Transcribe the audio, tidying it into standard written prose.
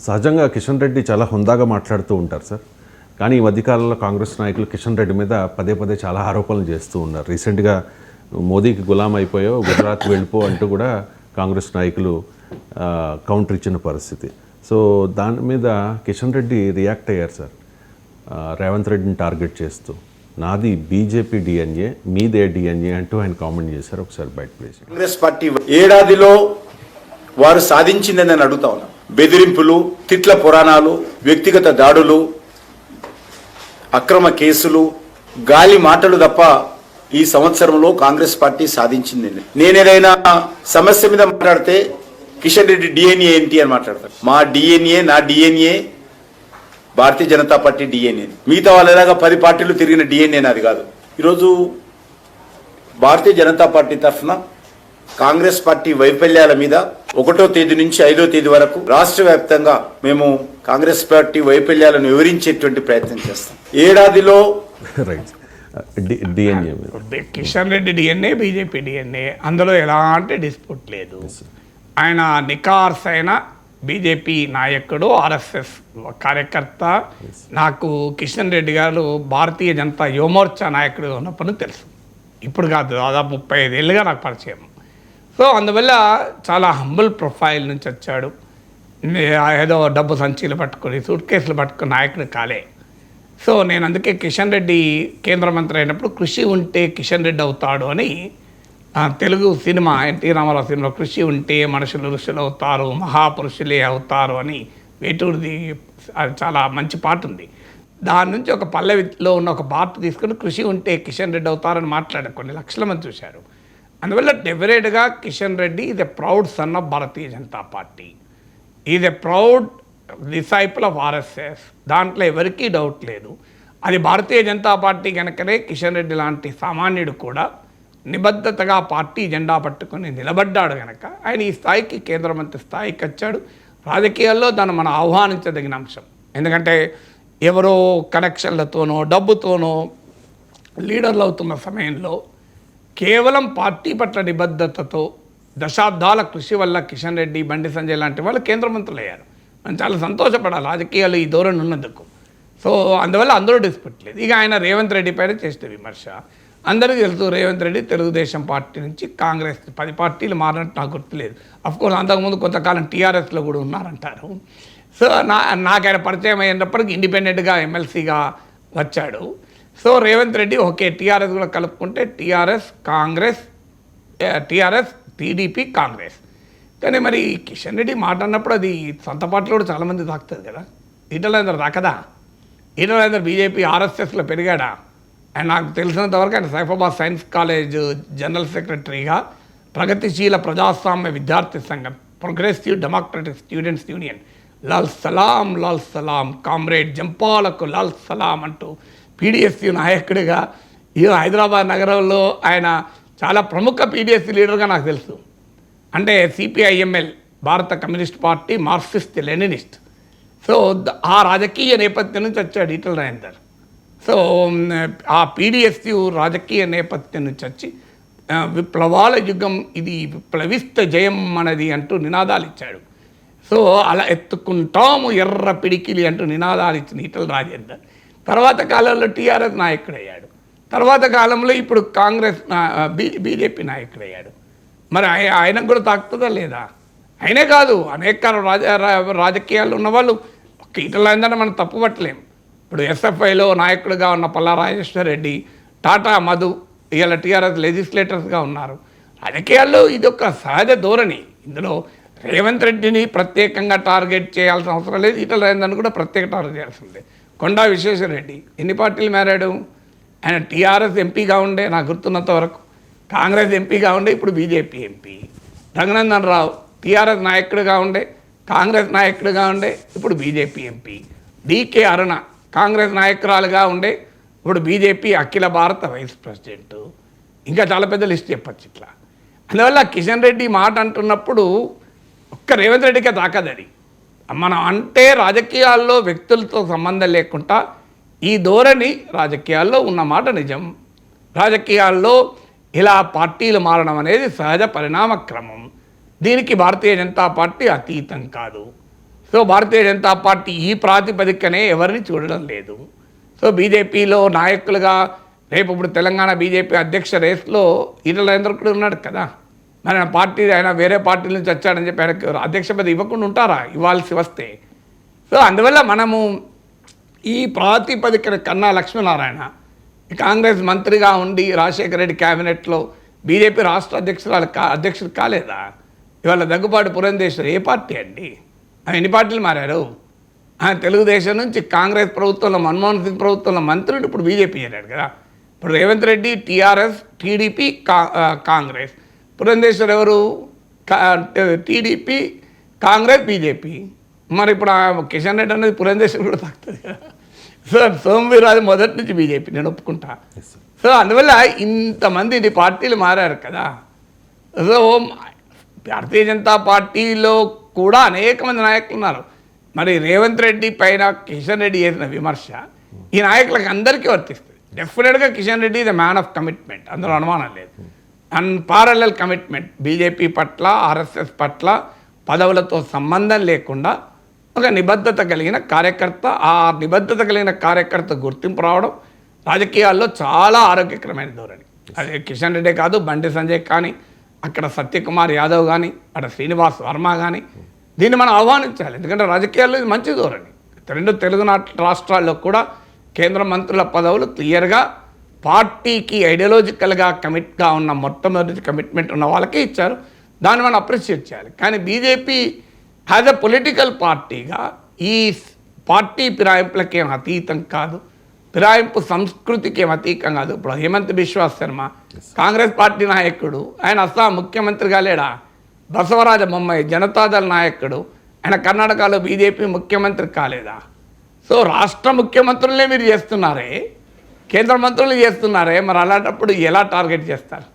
సహజంగా కిషన్ రెడ్డి చాలా హుందాగా మాట్లాడుతూ ఉంటారు సార్. కానీ ఈ మధ్యకాలంలో కాంగ్రెస్ నాయకులు కిషన్ రెడ్డి మీద పదే పదే చాలా ఆరోపణలు చేస్తూ ఉన్నారు. రీసెంట్గా మోదీకి గులాం అయిపోయావు, గుజరాత్ వెళ్ళిపో అంటూ కూడా కాంగ్రెస్ నాయకులు కౌంటర్ ఇచ్చిన పరిస్థితి. సో దాని మీద కిషన్ రెడ్డి రియాక్ట్ అయ్యారు సార్, రేవంత్ రెడ్డిని టార్గెట్ చేస్తూ. నాది బీజేపీ డిఎన్ఏ, మీదే డిఎన్ఏ అంటూ ఆయన కామెంట్ చేశారు. ఒకసారి బయట ప్లేస్. కాంగ్రెస్ పార్టీ ఏడాదిలో వారు సాధించిందని నేను అడుగుతా ఉన్నా. బెదిరింపులు, తిట్ల పురాణాలు, వ్యక్తిగత దాడులు, అక్రమ కేసులు, గాలి మాటలు తప్ప ఈ సంవత్సరంలో కాంగ్రెస్ పార్టీ సాధించింది. నేనేదైనా సమస్య మీద మాట్లాడితే కిషన్ రెడ్డి డిఎన్ఏ ఏంటి అని మాట్లాడతారు. మా డిఎన్ఏ, నా DNA Bharatiya Janata party DNA. మిగతా వాళ్ళలాగా 10 పార్టీలు తిరిగిన డిఎన్ఏ నాది కాదు. ఈరోజు భారతీయ జనతా పార్టీ తరఫున కాంగ్రెస్ పార్టీ వైఫల్యాల మీద 1వ తేదీ నుంచి 5వ తేదీ వరకు రాష్ట్ర వ్యాప్తంగా మేము కాంగ్రెస్ పార్టీ వైఫల్యాలను వివరించేటువంటి ప్రయత్నం చేస్తాం. ఏడాదిలో right DNA Kishan Reddy DNA, BJP DNA, అందులో ఎలాంటి డిస్ప్యూట్ లేదు. ఆయన నికార్స్ అయిన బీజేపీ నాయకుడు, ఆర్ఎస్ఎస్ కార్యకర్త. నాకు కిషన్ రెడ్డి గారు భారతీయ జనతా యువమోర్చా నాయకుడు ఉన్నప్పుడు తెలుసు. ఇప్పుడు కాదు, దాదాపు 35 ఏళ్ళుగా నాకు పరిచయం. సో అందువల్ల చాలా హంబుల్ ప్రొఫైల్ నుంచి వచ్చాడు. ఏదో డబ్బు సంచీలు పట్టుకొని, సూట్ కేసులు పట్టుకుని నాయకుడు కాలే. సో నేను అందుకే కిషన్ రెడ్డి కేంద్ర మంత్రి అయినప్పుడు కృషి ఉంటే కిషన్ రెడ్డి అవుతాడు అని తెలుగు సినిమా ఎన్టీ రామారావు సినిమా కృషి ఉంటే మనుషులు ఋషులు అవుతారు, మహాపురుషులే అవుతారు అని వేటూరిది చాలా మంచి పాట ఉంది. దాని నుంచి ఒక పల్లవిలో ఉన్న ఒక పాట తీసుకుని కృషి ఉంటే కిషన్ రెడ్డి అవుతారని మాట్లాడారు. కొన్ని లక్షల మంది చూశారు. అందువల్ల డెఫినెట్గా Kishan Reddy is a proud son of Bharatiya Janata party, is a proud disciple of RSS. దాంట్లో ఎవరికీ డౌట్ లేదు. అది భారతీయ జనతా పార్టీ కనుకనే కిషన్ రెడ్డి లాంటి సామాన్యుడు కూడా నిబద్ధతగా పార్టీ జెండా పట్టుకొని నిలబడ్డాడు కనుక ఆయన ఈ స్థాయికి, కేంద్ర మంత్రి స్థాయికి వచ్చాడు. రాజకీయాల్లో దాన్ని మనం ఆహ్వానించదగిన అంశం. ఎందుకంటే ఎవరో కనెక్షన్లతోనో డబ్బుతోనో లీడర్లు అవుతున్న సమయంలో కేవలం పార్టీ పట్ల నిబద్ధతతో దశాబ్దాల కృషి వల్ల కిషన్ రెడ్డి, బండి సంజయ్ లాంటి వాళ్ళు కేంద్ర మంత్రులు అయ్యారు. మనం చాలా సంతోషపడాలి రాజకీయాలు ఈ ధోరణి ఉన్నందుకు. సో అందువల్ల అందరూ డిస్ప్యూట్ లేదు. ఇక ఆయన రేవంత్ రెడ్డి పైన చేసిన విమర్శ అందరికీ తెలుసు. రేవంత్ రెడ్డి తెలుగుదేశం పార్టీ నుంచి కాంగ్రెస్ 10 పార్టీలు మారినట్టు నాకు గుర్తులేదు. అఫ్కోర్స్ అంతకుముందు కొంతకాలం టీఆర్ఎస్లో కూడా ఉన్నారంటారు. సో నాకు ఆయన పరిచయం అయినప్పటికీ ఇండిపెండెంట్గా ఎమ్మెల్సీగా వచ్చాడు. So Revanth Reddy okay, TRS కూడా కలుపుకుంటే TRS, Congress, TRS, TDP, Congress. కానీ మరి కిషన్ రెడ్డి మాట అన్నప్పుడు అది సొంత పార్టీలో కూడా చాలామంది తాకుతుంది కదా. ఈటల రాజేందర్ తాకదా? ఈటల రాజేందర్ బీజేపీ ఆర్ఎస్ఎస్లో పెరిగాడా? అండ్ నాకు తెలిసినంతవరకు ఆయన సైఫాబాద్ సైన్స్ కాలేజ్ జనరల్ సెక్రటరీగా ప్రగతిశీల ప్రజాస్వామ్య విద్యార్థి సంఘం, ప్రోగ్రెసివ్ డెమోక్రటిక్ స్టూడెంట్స్ యూనియన్, లాల్ సలాం కామ్రేడ్ జంపాలకు లాల్ సలాం అంటూ పీడిఎస్యూ నాయకుడిగా ఈ హైదరాబాద్ నగరంలో ఆయన చాలా ప్రముఖ పీడిఎస్సీ లీడర్గా నాకు తెలుసు. అంటే సిపిఐఎంఎల్, భారత communist party, Marxist Leninist. So ఆ రాజకీయ నేపథ్యం నుంచి వచ్చాడు ఈటల రాజేందర్. సో ఆ పీడిఎస్యూ రాజకీయ నేపథ్యం నుంచి వచ్చి విప్లవాల యుగం ఇది, విప్లవిస్త జయం మనది అంటూ నినాదాలు ఇచ్చాడు. సో అలా ఎత్తుకుంటాము ఎర్ర పిడికిలి అంటూ నినాదాలు ఇచ్చిన ఈటల రాజేందర్ తర్వాత కాలంలో టీఆర్ఎస్ నాయకుడయ్యాడు. తర్వాత కాలంలో ఇప్పుడు కాంగ్రెస్ బీజేపీ నాయకుడయ్యాడు. మరి ఆయనకు కూడా తాకుతుందా లేదా? ఆయనే కాదు, అనేక రాజకీయాలు ఉన్నవాళ్ళు ఈటల రాజేందర్ మనం తప్పు పట్టలేం. ఇప్పుడు ఎస్ఎఫ్ఐలో నాయకుడిగా ఉన్న పల్లా రాజేశ్వర రెడ్డి, టాటా మధు ఇవాళ టీఆర్ఎస్ లెజిస్లేటర్స్గా ఉన్నారు. రాజకీయాల్లో ఇది ఒక సహజ ధోరణి. ఇందులో రేవంత్ రెడ్డిని ప్రత్యేకంగా టార్గెట్ చేయాల్సిన అవసరం లేదు, ఈటల రాజేందర్ని కూడా ప్రత్యేక టార్గెట్ చేయాల్సిందే. కొండా విశ్వేశ్వరరెడ్డి ఎన్ని పార్టీలు మారాడు? ఆయన టీఆర్ఎస్ ఎంపీగా ఉండే, నాకు గుర్తున్నంత వరకు కాంగ్రెస్ ఎంపీగా ఉండే, ఇప్పుడు BJP MP. Raghunandan Rao TRS నాయకుడిగా ఉండే, కాంగ్రెస్ నాయకుడిగా ఉండే, ఇప్పుడు బీజేపీ ఎంపీ. డీకే అరుణ కాంగ్రెస్ నాయకురాలుగా ఉండే, ఇప్పుడు బీజేపీ అఖిల భారత వైస్ ప్రెసిడెంట్. ఇంకా చాలా పెద్ద లిస్ట్ చెప్పచ్చు ఇట్లా. అందువల్ల కిషన్ రెడ్డి మాట అంటున్నప్పుడు ఒక్క రేవంత్ రెడ్డికే తాకదది. మనం అంటే రాజకీయాల్లో వ్యక్తులతో సంబంధం లేకుండా ఈ ధోరణి రాజకీయాల్లో ఉన్నమాట నిజం. రాజకీయాల్లో ఇలా పార్టీలు మారడం అనేది సహజ పరిణామ క్రమం. దీనికి భారతీయ జనతా పార్టీ అతీతం కాదు. సో భారతీయ జనతా పార్టీ ఈ ప్రాతిపదికనే ఎవరిని చూడడం లేదు. సో బీజేపీలో నాయకులుగా రేపు ఇప్పుడు తెలంగాణ బీజేపీ అధ్యక్ష రేస్లో ఈటల రాజేందర్ కూడా ఉన్నాడు కదా. మరి ఆయన పార్టీ ఆయన వేరే పార్టీల నుంచి వచ్చాడని చెప్పి ఆయనకు అధ్యక్ష పదవి ఇవ్వకుండా ఉంటారా ఇవ్వాల్సి వస్తే? సో అందువల్ల మనము ఈ ప్రాతిపదికన కన్నా లక్ష్మీనారాయణ కాంగ్రెస్ మంత్రిగా ఉండి రాజశేఖర రెడ్డి క్యాబినెట్లో బీజేపీ రాష్ట్ర అధ్యక్షుడు కాలేదా? ఇవాళ దగ్గుపాటి పురంధేశ్వరి ఏ పార్టీ అండి? ఎన్ని పార్టీలు మారారు? ఆయన తెలుగుదేశం నుంచి కాంగ్రెస్ ప్రభుత్వంలో మన్మోహన్ సింగ్ ప్రభుత్వంలో మంత్రులు ఇప్పుడు బీజేపీ చేరాడు కదా. ఇప్పుడు రేవంత్ రెడ్డి టీఆర్ఎస్, టీడీపీ, కాంగ్రెస్. పురంధేశ్వర్ ఎవరు? TDP, Congress, BJP. మరి ఇప్పుడు కిషన్ రెడ్డి అనేది పురంధేశ్వర్ కూడా తాకుతుంది కదా. సో సోమవీరాజు మొదటి నుంచి బీజేపీ, నేను ఒప్పుకుంటా. సో అందువల్ల ఇంతమంది ఇన్ని పార్టీలు మారారు కదా. సో భారతీయ జనతా పార్టీలో కూడా అనేక మంది నాయకులు ఉన్నారు. మరి రేవంత్ రెడ్డి పైన కిషన్ రెడ్డి చేసిన విమర్శ ఈ నాయకులకు అందరికీ వర్తిస్తుంది. డెఫినెట్గా Kishan Reddy the man of commitment, అందులో అనుమానం లేదు. అన్పారలల్ కమిట్మెంట్ బీజేపీ పట్ల, ఆర్ఎస్ఎస్ పట్ల పదవులతో సంబంధం లేకుండా ఒక నిబద్ధత కలిగిన కార్యకర్త. ఆ నిబద్ధత కలిగిన కార్యకర్త గుర్తింపు రావడం రాజకీయాల్లో చాలా ఆరోగ్యకరమైన ధోరణి. అదే కిషన్ రెడ్డి కాదు, బండి సంజయ్ కానీ, అక్కడ సత్యకుమార్ యాదవ్ కానీ, అక్కడ శ్రీనివాస్ వర్మ కానీ, దీన్ని మనం ఆహ్వానించాలి. ఎందుకంటే రాజకీయాల్లో ఇది మంచి ధోరణి. రెండు తెలుగు రాష్ట్రాల్లో కూడా కేంద్ర మంత్రుల పదవులు క్లియర్గా పార్టీకి ఐడియాలజికల్గా కమిట్గా ఉన్న మొట్టమొదటి కమిట్మెంట్ ఉన్న వాళ్ళకే ఇచ్చారు. దాన్ని మనం అప్రిషియేట్ చేయాలి. కానీ బీజేపీ యాజ్ ఎ పొలిటికల్ పార్టీగా ఈ పార్టీ ఫిరాయింపులకి ఏం అతీతం కాదు, ఫిరాయింపు సంస్కృతికి ఏం అతీతం కాదు. ఇప్పుడు హేమంత్ బిశ్వాస్ శర్మ కాంగ్రెస్ పార్టీ నాయకుడు, ఆయన అస్సాం ముఖ్యమంత్రిగా లేడా? బసవరాజ బొమ్మాయి జనతాదళ నాయకుడు, ఆయన కర్ణాటకలో బీజేపీ ముఖ్యమంత్రి కాలేదా? సో రాష్ట్ర ముఖ్యమంత్రులనే మీరు చేస్తున్నారే, కేంద్ర మంత్రులు చేస్తున్నారే, మరి అలాంటప్పుడు ఎలా టార్గెట్ చేస్తారు?